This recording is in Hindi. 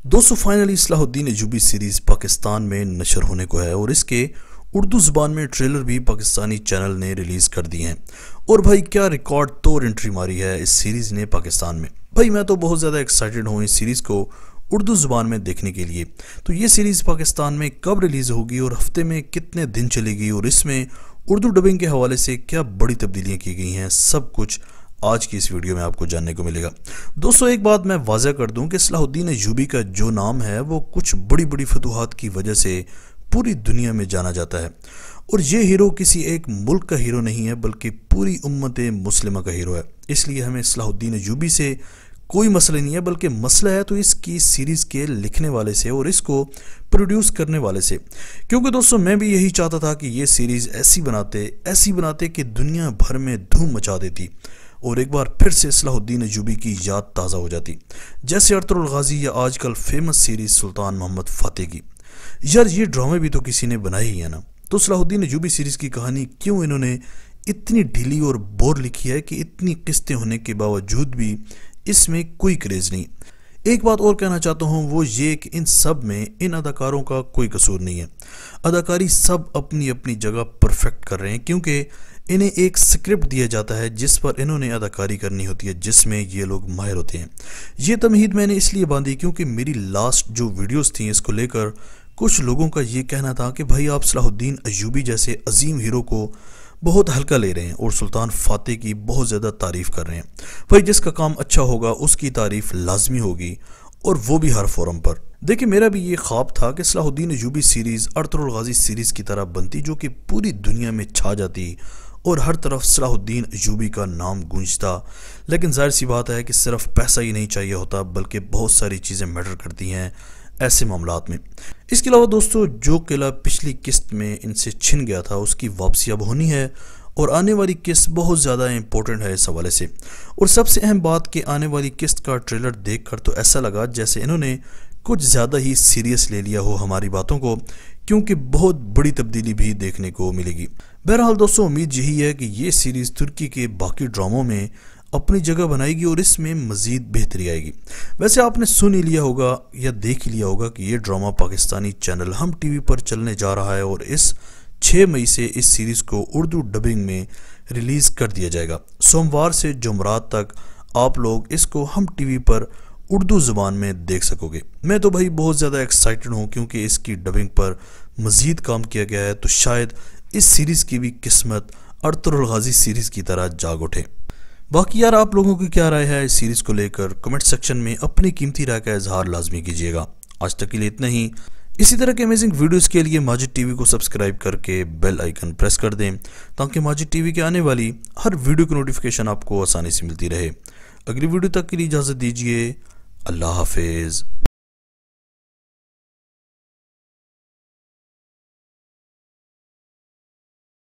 दोस्तों फाइनली सलाहुद्दीन अयूबी सीरीज पाकिस्तान में नशर होने को है और इसके उर्दू ज़ुबान में ट्रेलर भी पाकिस्तानी चैनल ने रिलीज़ कर दिए हैं। और भाई क्या रिकॉर्ड तोड़ एंट्री मारी है इस सीरीज़ ने पाकिस्तान में। भाई मैं तो बहुत ज़्यादा एक्साइटेड हूँ इस सीरीज़ को उर्दू ज़ुबान में देखने के लिए। तो ये सीरीज़ पाकिस्तान में कब रिलीज़ होगी और हफ्ते में कितने दिन चलेगी और इसमें उर्दू डबिंग के हवाले से क्या बड़ी तब्दीलियाँ की गई हैं, सब कुछ आज की इस वीडियो में आपको जानने को मिलेगा। दोस्तों एक बात मैं वाज़ह कर दूं कि सलाहुद्दीन अयूबी का जो नाम है वो कुछ बड़ी बड़ी फतूहात की वजह से पूरी दुनिया में जाना जाता है। और ये हीरो किसी एक मुल्क का हीरो नहीं है बल्कि पूरी उम्मत मुस्लिमा का हीरो है। इसलिए हमें सलाहुद्दीन अयूबी से कोई मसला नहीं है, बल्कि मसला है तो इसकी सीरीज़ के लिखने वाले से और इसको प्रोड्यूस करने वाले से। क्योंकि दोस्तों मैं भी यही चाहता था कि ये सीरीज़ ऐसी बनाते कि दुनिया भर में धूम मचा देती और एक बार फिर से सलाहुद्दीन अयूबी की याद ताज़ा हो जाती, जैसे अर्तुगरुल गाजी या आजकल फेमस सीरीज़ सुल्तान मोहम्मद फ़ातेह की। यार ये ड्रामे भी तो किसी ने बनाए ही है ना। तो सलाहुद्दीन अयूबी सीरीज़ की कहानी क्यों इन्होंने इतनी ढीली और बोर लिखी है कि इतनी किस्तें होने के बावजूद भी इसमें कोई क्रेज़ नहीं। एक बात और कहना चाहता हूँ वो ये कि इन सब में इन अदाकारों का कोई कसूर नहीं है। अदाकारी सब अपनी अपनी जगह परफेक्ट कर रहे हैं, क्योंकि इन्हें एक स्क्रिप्ट दिया जाता है जिस पर इन्होंने अदाकारी करनी होती है, जिसमें ये लोग माहिर होते हैं। ये तमहीद मैंने इसलिए बांधी क्योंकि मेरी लास्ट जो वीडियोस थी इसको लेकर कुछ लोगों का ये कहना था कि भाई आप सलाहुद्दीन अयूबी जैसे अजीम हीरो को बहुत हल्का ले रहे हैं और सुल्तान फ़ातेह की बहुत ज़्यादा तारीफ़ कर रहे हैं। भाई जिसका काम अच्छा होगा उसकी तारीफ़ लाजमी होगी, और वो भी हर फोरम पर। देखिए मेरा भी ये ख्वाब था कि सलाहुद्दीन अयूबी सीरीज़ अर्तुगरुल गाजी सीरीज़ की तरह बनती, जो कि पूरी दुनिया में छा जाती और हर तरफ सलाहुद्दीन अयूबी का नाम गूंजता। लेकिन जाहिर सी बात है कि सिर्फ पैसा ही नहीं चाहिए होता, बल्कि बहुत सारी चीज़ें मैटर करती हैं ऐसे मामलात में। इसके अलावा दोस्तों जो किला पिछली किस्त में इनसे छिन गया था उसकी वापसी अब होनी है और आने वाली किस्त बहुत ज़्यादा इंपॉर्टेंट है इस हवाले से। और सबसे अहम बात कि आने वाली किस्त का ट्रेलर देखकर तो ऐसा लगा जैसे इन्होंने कुछ ज़्यादा ही सीरियस ले लिया हो हमारी बातों को, क्योंकि बहुत बड़ी तब्दीली भी देखने को मिलेगी। बहरहाल दोस्तों उम्मीद यही है कि ये सीरीज़ तुर्की के बाकी ड्रामों में अपनी जगह बनाएगी और इसमें मज़ीद बेहतरी आएगी। वैसे आपने सुन ही लिया होगा या देख ही लिया होगा कि ये ड्रामा पाकिस्तानी चैनल हम टीवी पर चलने जा रहा है और इस 6 मई से इस सीरीज़ को उर्दू डबिंग में रिलीज़ कर दिया जाएगा। सोमवार से जुमरात तक आप लोग इसको हम टीवी पर उर्दू ज़ुबान में देख सकोगे। मैं तो भाई बहुत ज़्यादा एक्साइटेड हूँ क्योंकि इसकी डबिंग पर मज़ीद काम किया गया है, तो शायद इस सीरीज़ की भी किस्मत अर्तुगरुल गाजी सीरीज़ की तरह जाग उठे। बाकी यार आप लोगों की क्या राय है इस सीरीज़ को लेकर, कमेंट सेक्शन में अपनी कीमती राय का इजहार लाजमी कीजिएगा। आज तक के लिए इतना ही। इसी तरह के अमेजिंग वीडियोस के लिए माजिद टीवी को सब्सक्राइब करके बेल आइकन प्रेस कर दें ताकि माजिद टीवी के आने वाली हर वीडियो की नोटिफिकेशन आपको आसानी से मिलती रहे। अगली वीडियो तक के लिए इजाज़त दीजिए। अल्लाह हाफिज़।